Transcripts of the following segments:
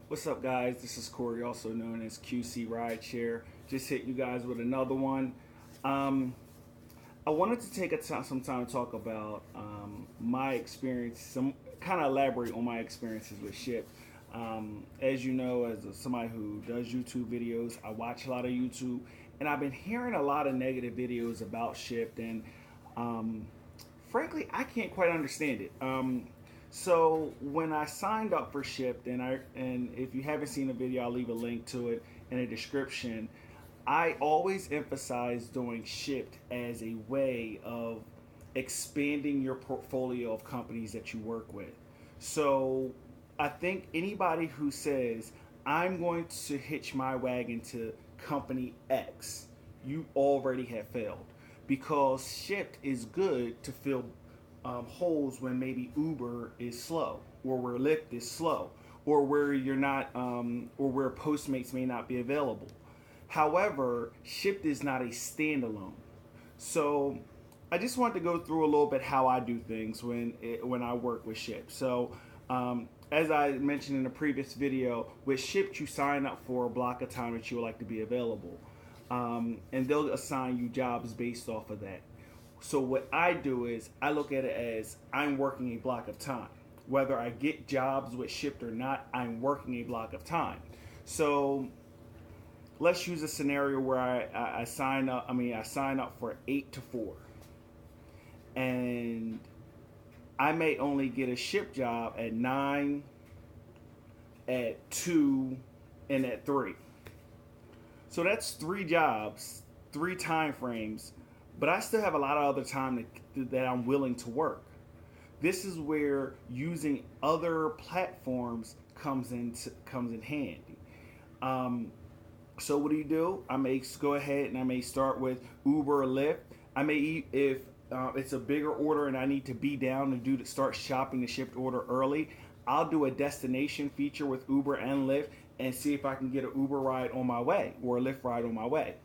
What's up, guys? This is Corey, also known as QC Rideshare. Just hit you guys with another one. Um, I wanted to take some time to talk about my experience, some kind of elaborate on my experiences with Shipt. As you know, somebody who does YouTube videos, I watch a lot of YouTube, and I've been hearing a lot of negative videos about Shipt, and um, frankly, I can't quite understand it. So when I signed up for Shipt, and if you haven't seen the video, I'll leave a link to it in the description. I always emphasize doing Shipt as a way of expanding your portfolio of companies that you work with. So I think anybody who says, I'm going to hitch my wagon to company X, you already have failed. Because Shipt is good to fill holes when maybe Uber is slow, or where Lyft is slow, or where you're not, or where Postmates may not be available. However, Shipt is not a standalone. So I just wanted to go through a little bit how I do things when I work with Shipt. So as I mentioned in the previous video, with Shipt you sign up for a block of time that you would like to be available, and they'll assign you jobs based off of that. So what I do is I look at it as I'm working a block of time. Whether I get jobs with Shipt or not, I'm working a block of time. So let's use a scenario where I sign up. I sign up for 8 to 4, and I may only get a Shipt job at 9, at 2, and at 3. So that's 3 jobs, 3 time frames, but I still have a lot of other time that I'm willing to work. This is where using other platforms comes in handy. So what do? I may go ahead and I may start with Uber or Lyft. I may, if it's a bigger order and I need to be down to start shopping the Shipt order early, I'll do a destination feature with Uber and Lyft and see if I can get an Uber ride on my way or a Lyft ride on my way.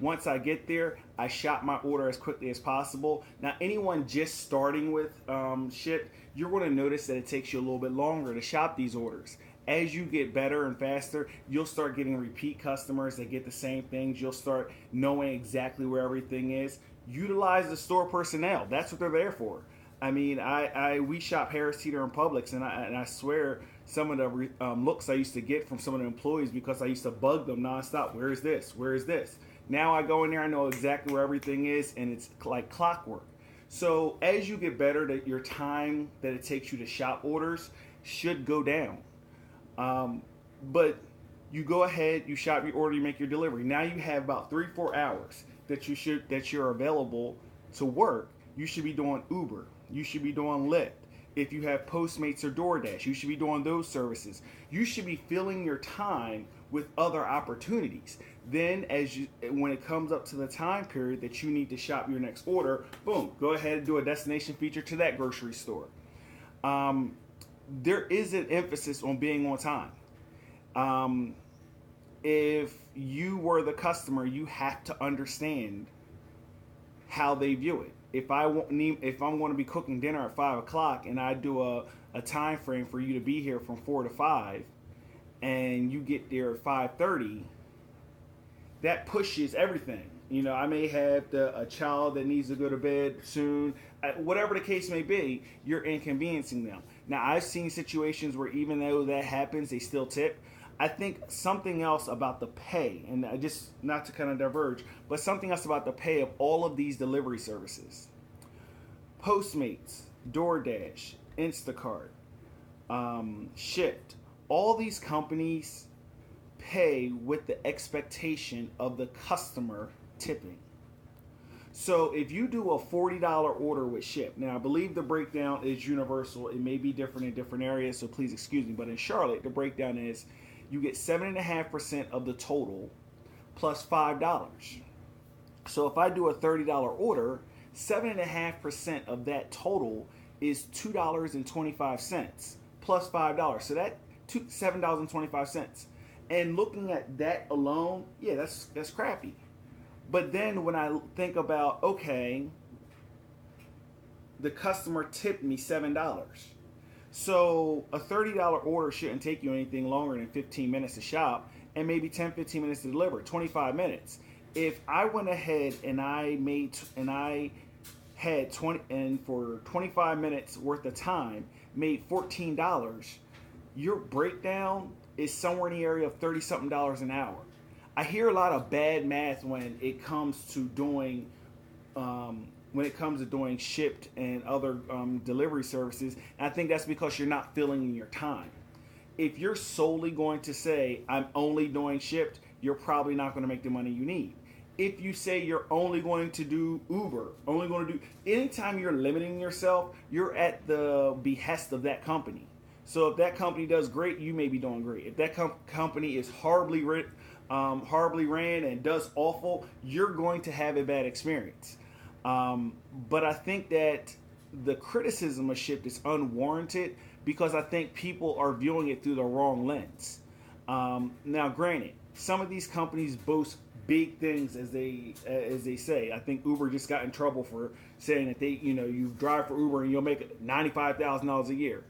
Once I get there, I shop my order as quickly as possible. Now, anyone just starting with Shipt, you're going to notice that it takes you a little bit longer to shop these orders. As you get better and faster, you'll start getting repeat customers that get the same things. You'll start knowing exactly where everything is. Utilize the store personnel. That's what they're there for. We shop Harris Teeter and Publix, and I swear some of the looks I used to get from some of the employees because I used to bug them nonstop. Where is this? Where is this? Now I go in there, I know exactly where everything is, and it's like clockwork. So as you get better, that your time that it takes you to shop orders should go down. But you go ahead, you shop your order, you make your delivery. Now you have about 3 4 hours that you're available to work. You should be doing Uber. You should be doing Lyft. If you have Postmates or DoorDash, you should be doing those services. You should be filling your time with other opportunities. Then, when it comes up to the time period that you need to shop your next order, boom, go ahead and do a destination feature to that grocery store. There is an emphasis on being on time. If you were the customer, you have to understand how they view it. If I'm going to be cooking dinner at 5 o'clock and I do a time frame for you to be here from 4 to 5, and you get there at 5:30, that pushes everything. I may have a child that needs to go to bed soon. Whatever the case may be, you're inconveniencing them. Now, I've seen situations where even though that happens, they still tip. I think something else about the pay, and I just not to kind of diverge, but something else about the pay of all of these delivery services: Postmates, DoorDash, Instacart, Shipt. All these companies pay with the expectation of the customer tipping. So if you do a $40 order with Shipt, now I believe the breakdown is universal. It may be different in different areas, so please excuse me. But in Charlotte, the breakdown is you get 7.5% of the total plus $5. So if I do a $30 order, 7.5% of that total is $2.25 plus $5. So that $7.25. And looking at that alone, yeah, that's crappy. But then when I think about, okay, the customer tipped me $7. So a $30 order shouldn't take you anything longer than 15 minutes to shop and maybe 10, 15 minutes to deliver, 25 minutes. If I went ahead and I had 20 and for 25 minutes worth of time made $14, your breakdown is somewhere in the area of 30 something dollars an hour. I hear a lot of bad math when it comes to doing Shipt and other delivery services. And I think that's because you're not filling in your time. If you're solely going to say I'm only doing Shipt, you're probably not going to make the money you need. If you say you're only going to do Uber, only going to do anytime you're limiting yourself, you're at the behest of that company. So if that company does great, you may be doing great. If that company is horribly ran and does awful, you're going to have a bad experience. But I think that the criticism of Shipt is unwarranted because I think people are viewing it through the wrong lens. Now, granted, some of these companies boast big things as they say. I think Uber just got in trouble for saying that you drive for Uber and you'll make $95,000 a year.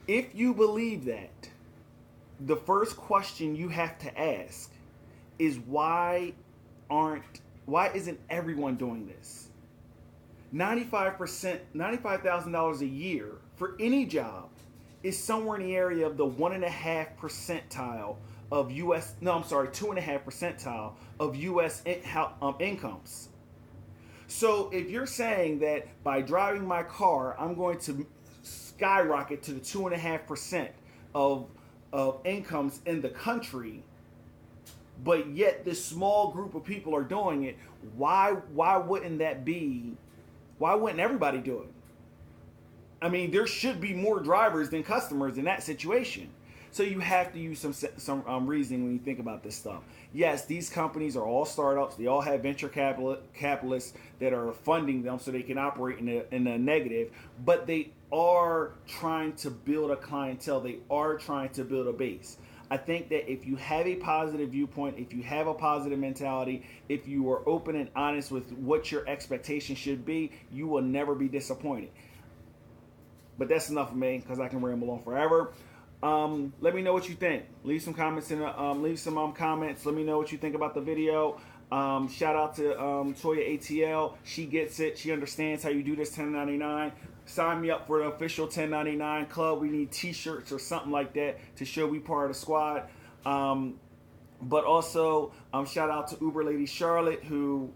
If you believe that, the first question you have to ask is why isn't everyone doing this? 95,000 a year for any job is somewhere in the area of the 1.5 percentile of U.S. No, I'm sorry, 2.5 percentile of U.S. incomes. So if you're saying that by driving my car, I'm going to skyrocket to the 2.5% of incomes in the country, but yet this small group of people are doing it, why wouldn't everybody do it? I mean, there should be more drivers than customers in that situation. So you have to use some reasoning when you think about this stuff. Yes, these companies are all startups. They all have venture capitalists that are funding them so they can operate in a negative. But they are trying to build a clientele. They are trying to build a base. I think that if you have a positive viewpoint, if you have a positive mentality, if you are open and honest with what your expectations should be, you will never be disappointed. But that's enough of me because I can ramble on forever. Let me know what you think. Leave some comments comments. Let me know what you think about the video. Shout out to Toya ATL. She gets it. She understands how you do this 1099. Sign me up for the official 1099 club. We need t-shirts or something like that to show we part of the squad. But also, shout out to Uber Lady Charlotte, who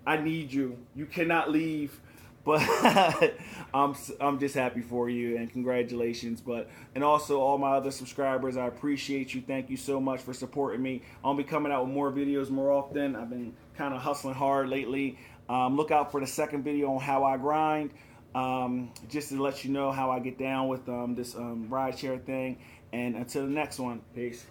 I need you. You cannot leave. But I'm just happy for you and congratulations. And also all my other subscribers, I appreciate you. Thank you so much for supporting me. I'll be coming out with more videos more often. I've been kind of hustling hard lately. Look out for the second video on how I grind. Just to let you know how I get down with this rideshare thing. And until the next one, peace.